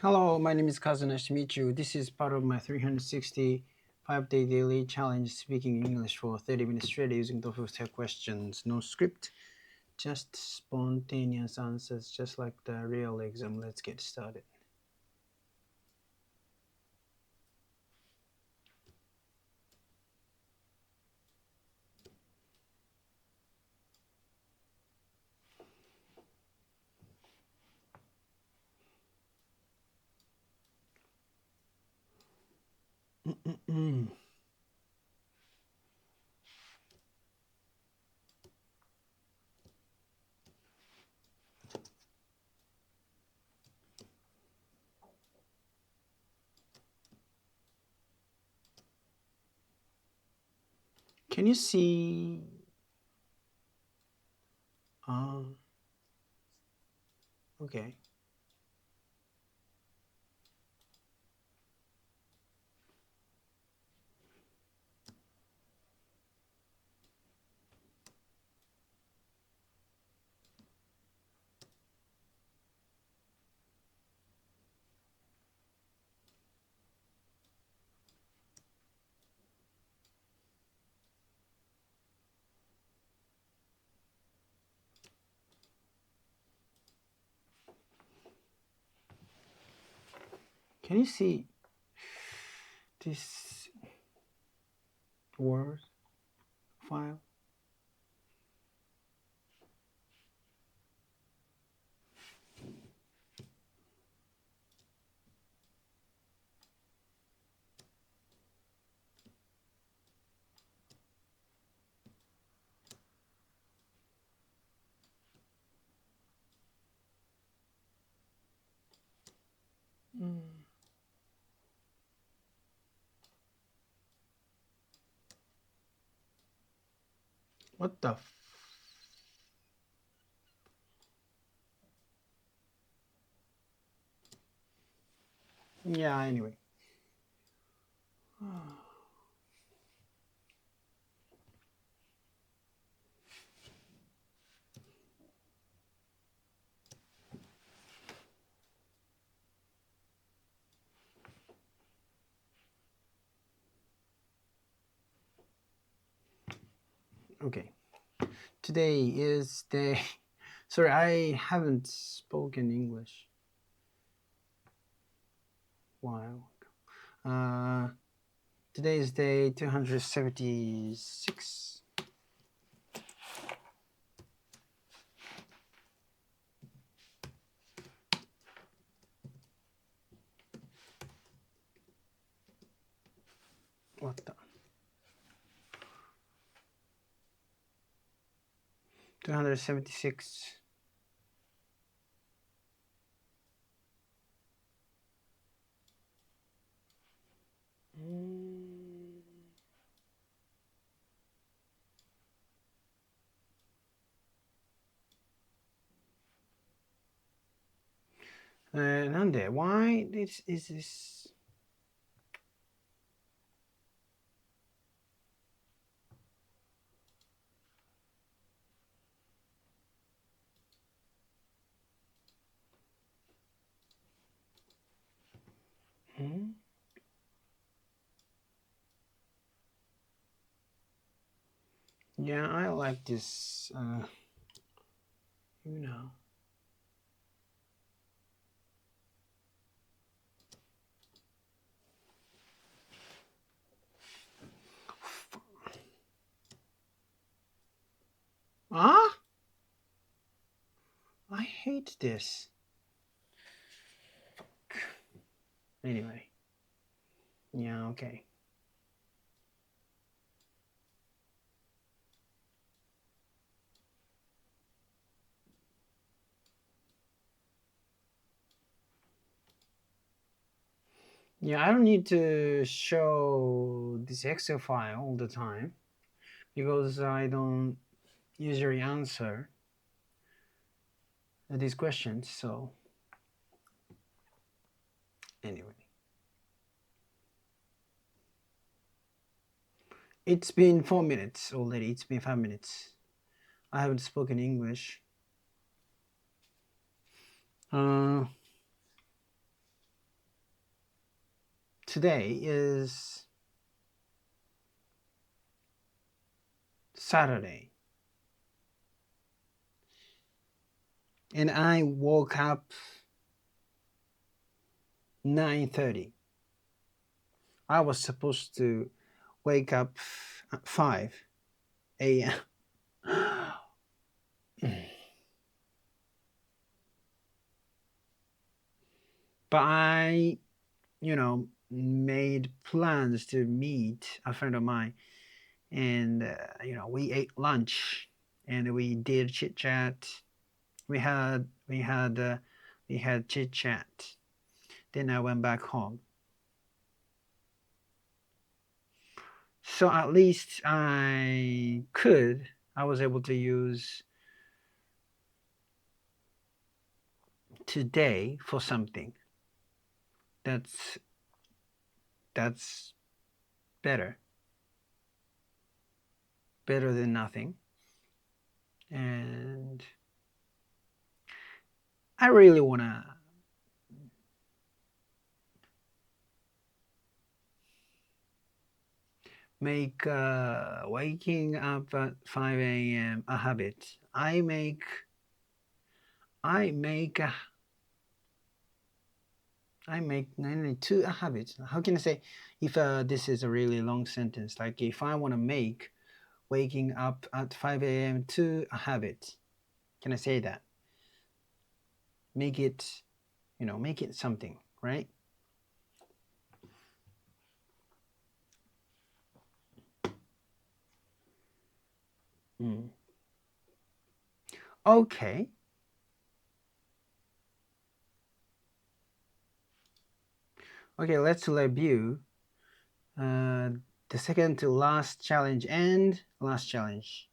Hello, my name is Kazu. Nice to meet you. This is part of my 365-day daily challenge speaking English for 30 minutes straight using the full tech questions. No script, just spontaneous answers, just like the real exam. Let's get started. Can you see? Okay. Can you see this Word file? What the? Yeah. Anyway. Okay. Today is day. Sorry, I haven't spoken English. While. Today is day 276. What the? 276. Nande, why this is this? Yeah, I like this. You know. Ah? I hate this. Fuck. Anyway. Yeah, okay. Yeah, I don't need to show this Excel file all the time because I don't usually answer these questions. So, anyway. It's been 4 minutes already. It's been 5 minutes. I haven't spoken English. Uh, today is Saturday, and I woke up 9:30. I was supposed to wake up at 5 a.m. But I, made plans to meet a friend of mine, and we ate lunch, and we did chit chat. We had chit chat. Then I went back home. So at least I was able to use today for something. That's better than nothing. And I really want to make waking up at 5 a.m. a habit. I make two a habit. How can I say if this is a really long sentence? Like if I want to make waking up at 5 a.m. to a habit, can I say that? Make it, make it something, right? Okay. Okay, let's review the second to last challenge and last challenge.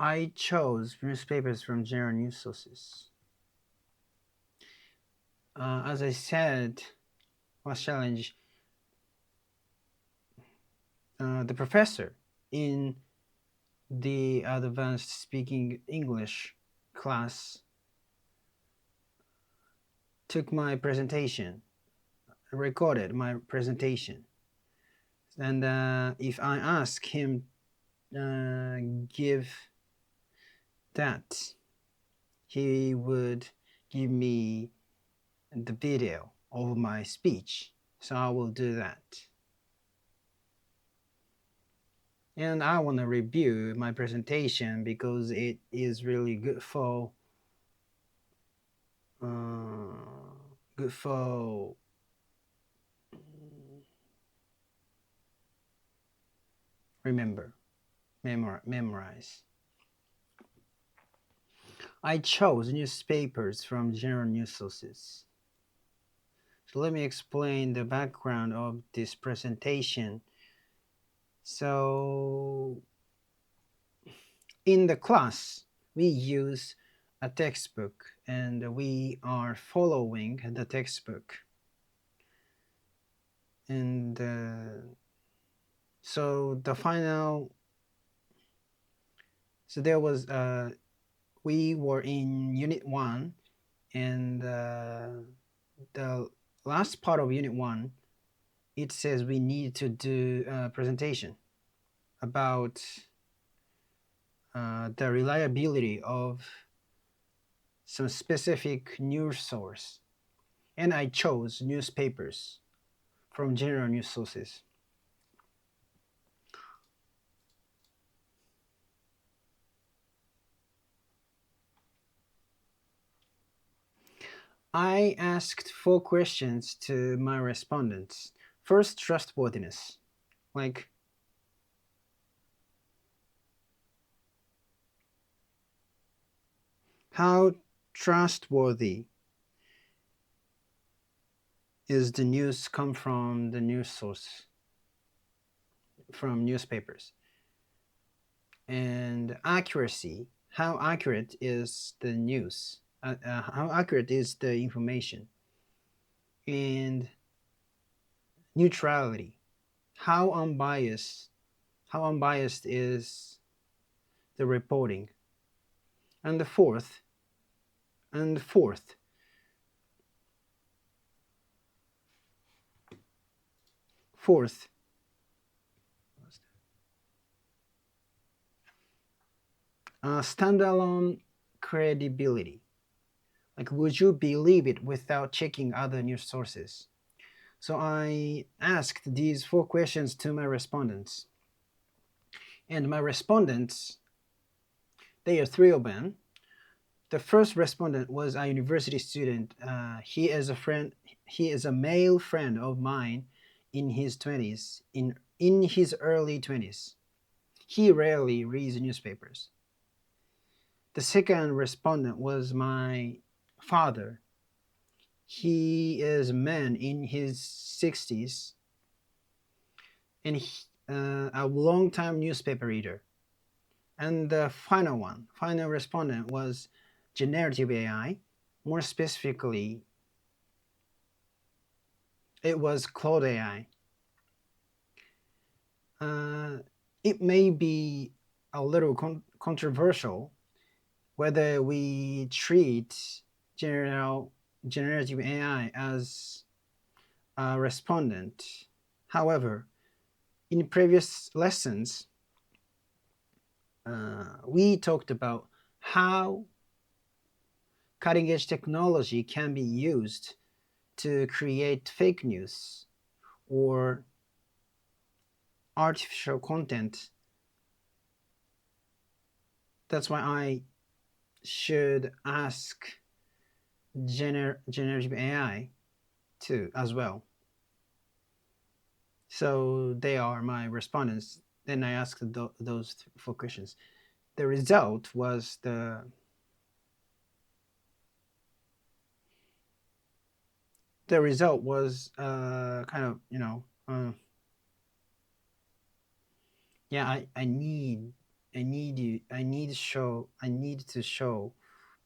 I chose newspapers from general news sources. As I said, last challenge, the professor in the advanced speaking English class took my presentation, recorded my presentation, and if I ask him give that, he would give me the video of my speech, so I will do that. And I want to review my presentation because it is really good for memorize. I chose newspapers from general news sources. So let me explain the background of this presentation. So in the class, we use a textbook and we are following the textbook. And so there was, we were in Unit 1, and the last part of Unit 1, it says we need to do a presentation about the reliability of some specific news source. And I chose newspapers from general news sources. I asked 4 questions to my respondents. First, trustworthiness. Like, how trustworthy is the news come from the news source, from newspapers? And accuracy, how accurate is the news? How accurate is the information? And neutrality, how unbiased how unbiased is the reporting. And the fourth, and the fourth, fourth, standalone credibility. Like, would you believe it without checking other news sources? So I asked these 4 questions to my respondents. And my respondents, they are 3 of them. The first respondent was a university student. He is a friend. He is a male friend of mine in his 20s. In his early 20s, he rarely reads newspapers. The second respondent was my father. He is a man in his 60s, and a long-time newspaper reader. And the final respondent was generative AI. More specifically, it was Claude AI. It may be a little controversial whether we treat generative AI as a respondent. However, in previous lessons, we talked about how cutting-edge technology can be used to create fake news or artificial content. That's why I should ask generative AI too as well. So they are my respondents. Then I asked those 4 questions. The result was kind of, yeah, I need to show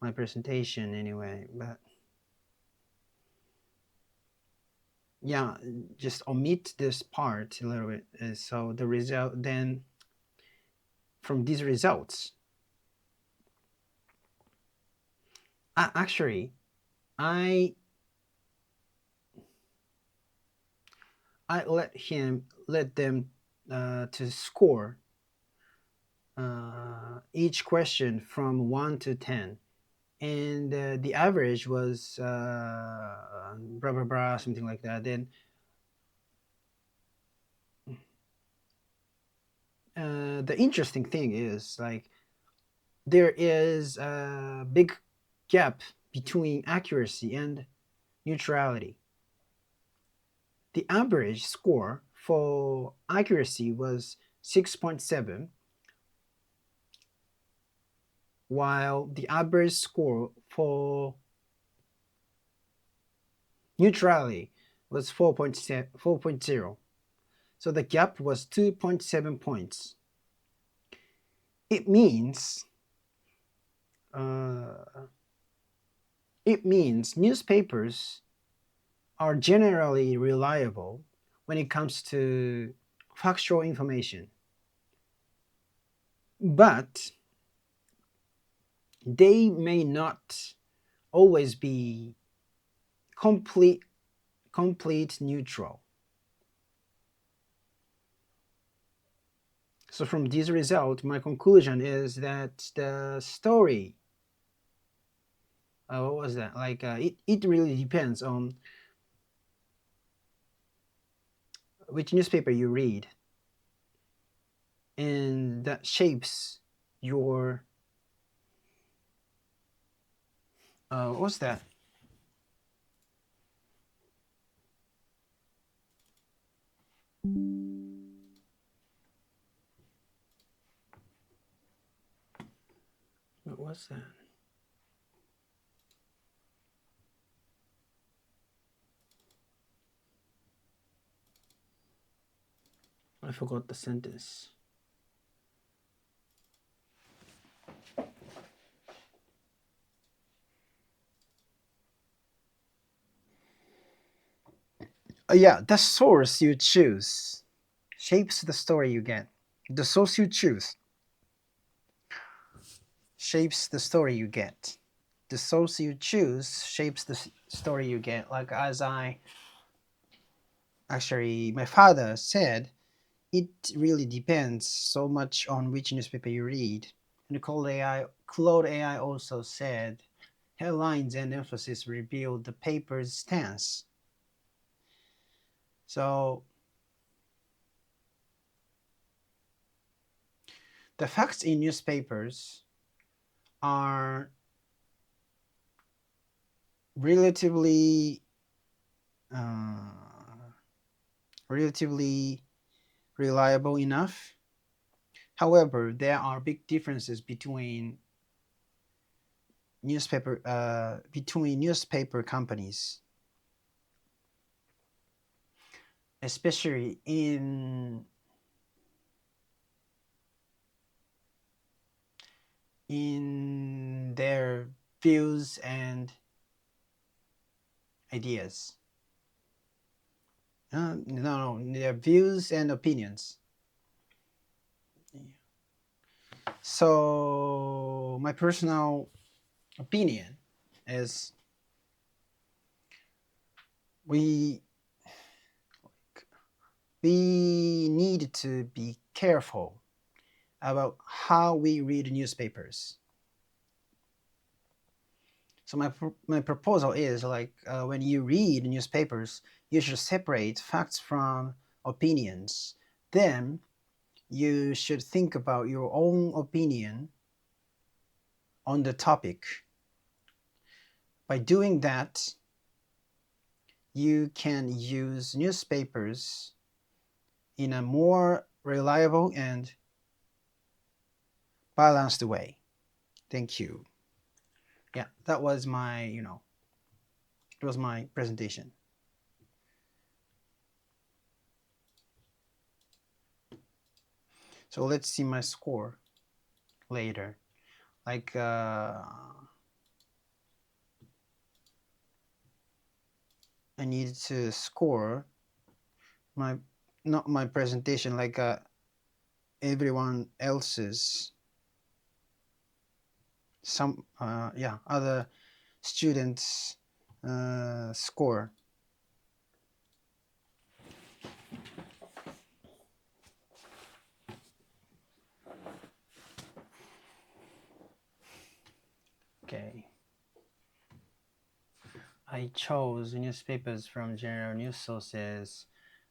my presentation anyway, but yeah, just omit this part a little bit. So the result then, from these results, actually I let them to score each question from 1 to 10, and the average was blah blah blah, something like that. Then the interesting thing is, like, there is a big gap between accuracy and neutrality. The average score for accuracy was 6.7, while the average score for neutrality was 4.0. So the gap was 2.7 points. It means newspapers are generally reliable when it comes to factual information, but they may not always be complete neutral. So from this result, my conclusion is that the story, what was that? Like, it really depends on which newspaper you read, and that shapes your what was that? What was that? I forgot the sentence. Yeah, the source you choose shapes the story you get. The source you choose shapes the story you get. The source you choose shapes the story you get. Like as my father said, it really depends so much on which newspaper you read. And Claude AI also said, headlines and emphasis reveal the paper's stance. So the facts in newspapers are relatively uh, relatively reliable enough. However, there are big differences between newspaper companies, especially in their views and ideas. No, their views and opinions. So my personal opinion is we we need to be careful about how we read newspapers. So my proposal is like when you read newspapers, you should separate facts from opinions. Then you should think about your own opinion on the topic. By doing that, you can use newspapers in a more reliable and balanced way. Thank you. Yeah, that was it was my presentation. So let's see my score later. Like I need to score my not my presentation like everyone else's other students score. Okay. I chose newspapers from general news sources.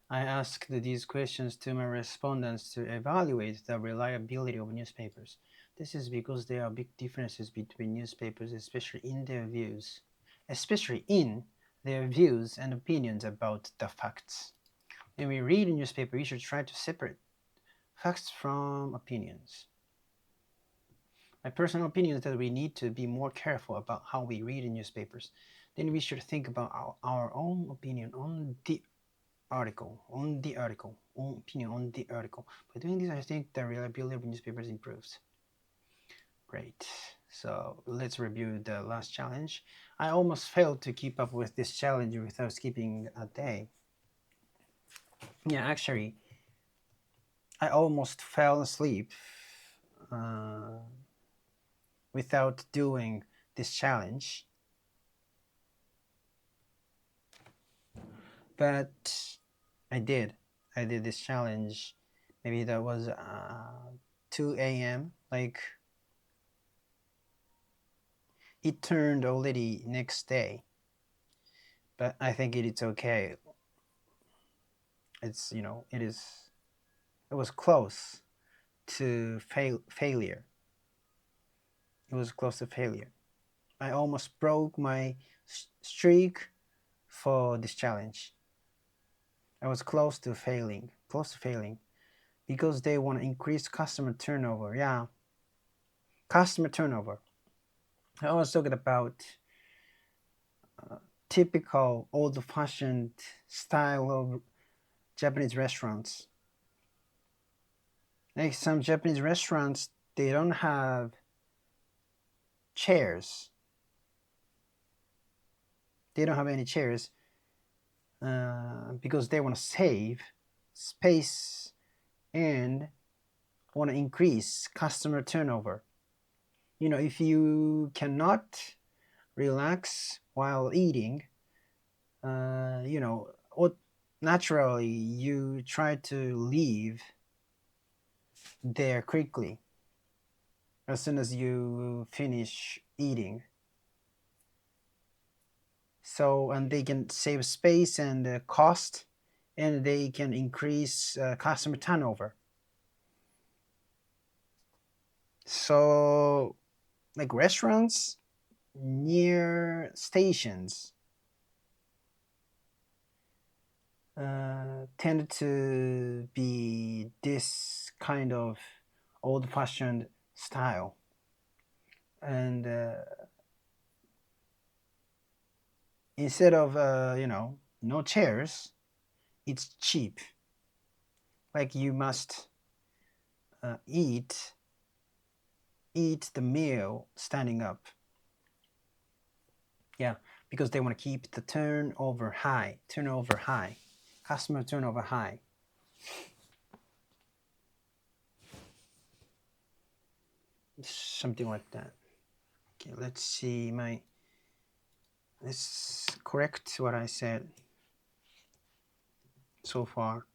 I asked these questions to my respondents to evaluate the reliability of newspapers. This is because there are big differences between newspapers, especially in their views and opinions about the facts. When we read a newspaper, we should try to separate facts from opinions. My personal opinion is that we need to be more careful about how we read in newspapers. Then we should think about our own opinion on the article, own opinion on the article. By doing this, I think the reliability of newspapers improves. Great. So let's review the last challenge. I almost failed to keep up with this challenge without skipping a day. Yeah, actually, I almost fell asleep without doing this challenge. But I did this challenge. Maybe that was 2 a.m. Like it turned already next day. But I think it's okay. It's it was close to failure. It was close to failure. I almost broke my streak for this challenge. I was close to failing, because they want to increase customer turnover. Yeah, customer turnover. I was talking about typical old-fashioned style of Japanese restaurants. Like some Japanese restaurants, they don't have chairs. They don't have any chairs because they want to save space and want to increase customer turnover. You know, if you cannot relax while eating, you know, naturally you try to leave there quickly as soon as you finish eating. So, and they can save space and cost, and they can increase customer turnover. So, like restaurants near stations tend to be this kind of old-fashioned style, and instead of you know, no chairs, it's cheap. Like you must eat the meal standing up. Yeah, because they want to keep the turnover high, customer turnover high. Something like that. Okay, let's see let's correct what I said so far.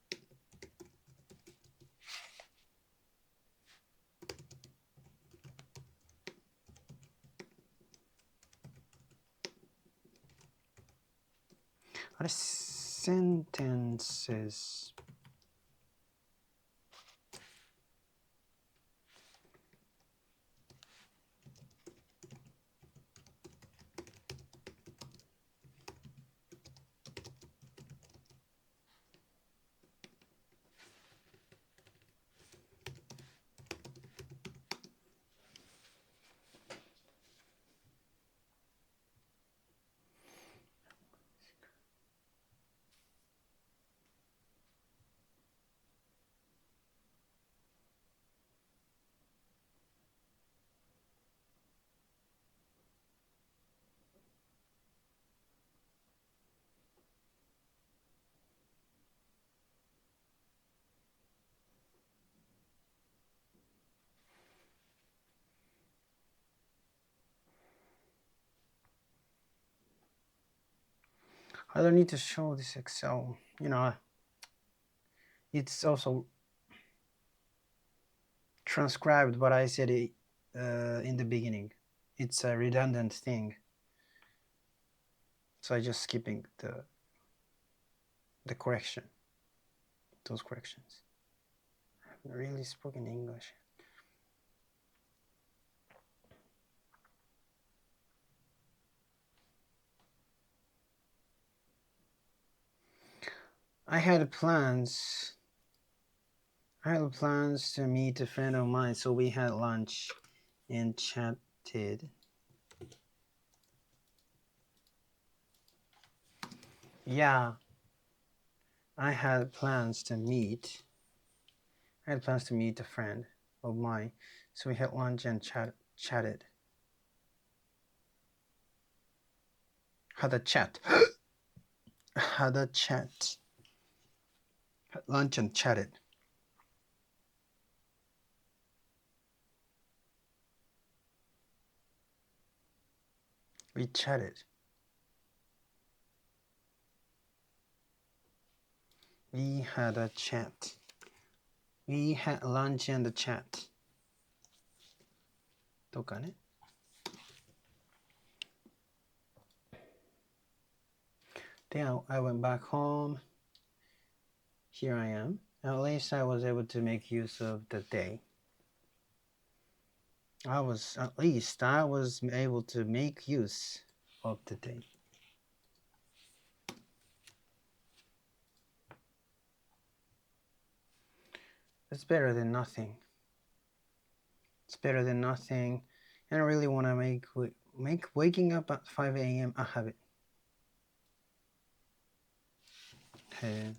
Are sentences? I don't need to show this Excel. You know, it's also transcribed what I said in the beginning. It's a redundant thing. So I just skipping the correction, those corrections. I haven't really spoken English. I had plans to meet a friend of mine, so we had lunch and chatted. Yeah, I had plans to meet a friend of mine, so we had lunch and chatted. Had a chat. Had a chat. Had lunch and chatted. We chatted. We had a chat. We had lunch and a chat. とかね。Then I went back home. Here I am. At least I was able to make use of the day. At least I was able to make use of the day. It's better than nothing. It's better than nothing. And I really want to make waking up at 5 a.m. a habit. Hey.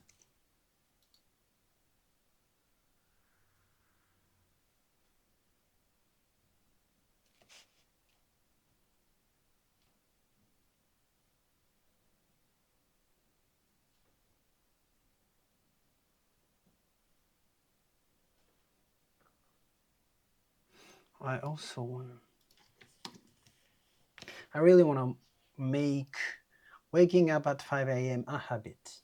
I also I really want to make waking up at 5 a.m. a habit.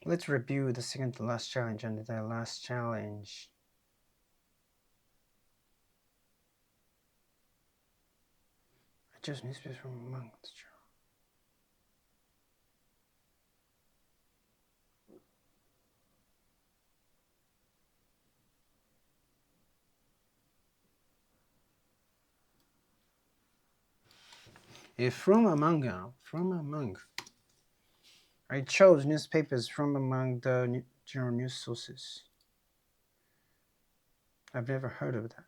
Let's review the second to last challenge and the last challenge. I chose newspapers from among the from among, I chose newspapers from among the general news sources. I've never heard of that.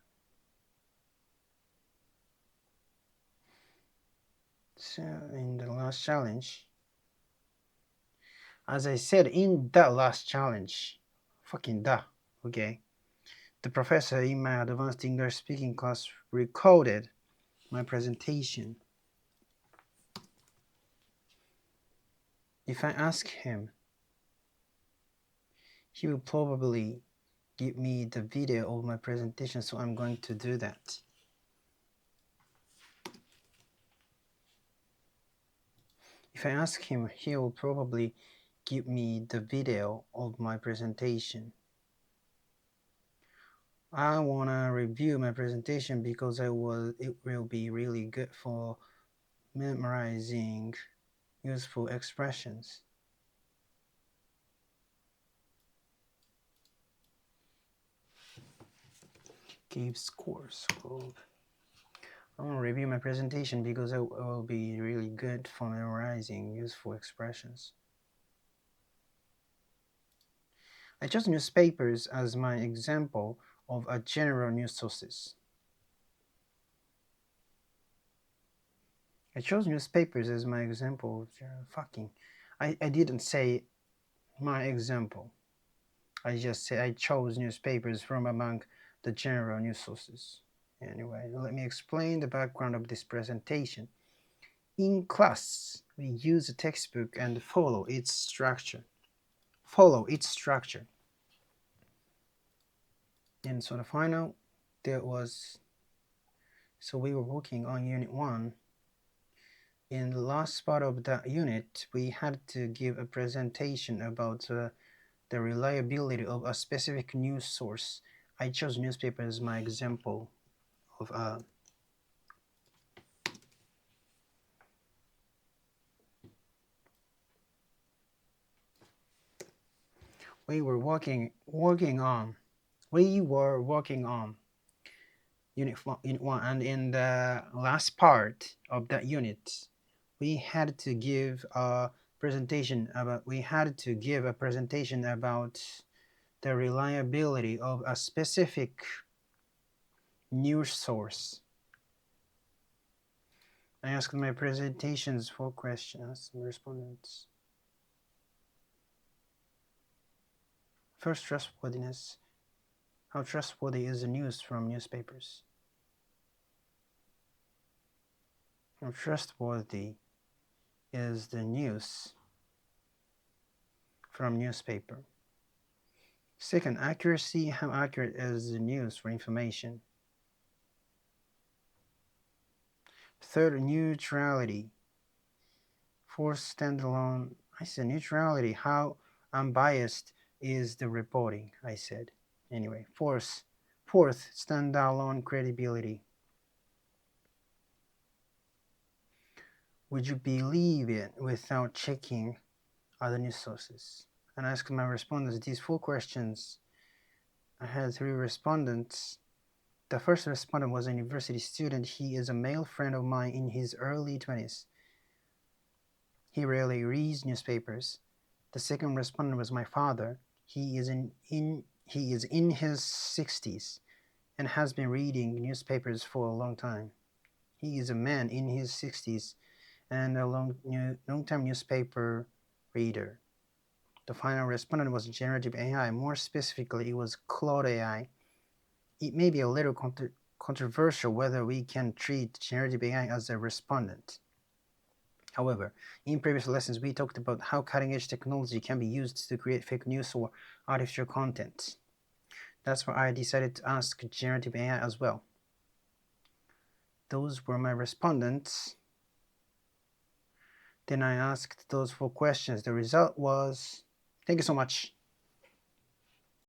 So in the last challenge, as I said in the last challenge, fucking da, okay, the professor in my advanced English speaking class recorded my presentation. If I ask him, he will probably give me the video of my presentation, so I'm going to do that. If I ask him, he will probably give me the video of my presentation. I want to review my presentation because it will be really good for memorizing useful expressions. Give scores. I want to review my presentation because it will be really good for memorizing useful expressions. I chose newspapers as my example of a general news sources. I chose newspapers as my example of I didn't say my example. I just said I chose newspapers from among the general news sources. Anyway, let me explain the background of this presentation. In class, we use a textbook and follow its structure. And so the final, we were working on Unit 1. In the last part of that unit, we had to give a presentation about the reliability of a specific news source. I chose newspaper as my example of we were working on unit 1, and in the last part of that unit we had to give a presentation about the reliability of a specific news source. I asked my presentations 4 questions and respondents. First, trustworthiness. How trustworthy is the news from newspapers? How trustworthy is the news from newspaper? Second, accuracy. How accurate is the news for information? Third, neutrality. Fourth, standalone. I said neutrality. How unbiased is the reporting? I said. Anyway, fourth, standalone credibility. Would you believe it without checking other news sources? And I asked my respondents these 4 questions. I had 3 respondents. The first respondent was a university student. He is a male friend of mine in his early 20s. He rarely reads newspapers. The second respondent was my father. He is in his 60s and has been reading newspapers for a long time. He is a man in his 60s and a long-time newspaper reader. The final respondent was generative AI. More specifically, it was Claude AI. It may be a little controversial whether we can treat generative AI as a respondent. However, in previous lessons, we talked about how cutting-edge technology can be used to create fake news or artificial content. That's why I decided to ask generative AI as well. Those were my respondents. Then I asked those 4 questions. The result was, thank you so much.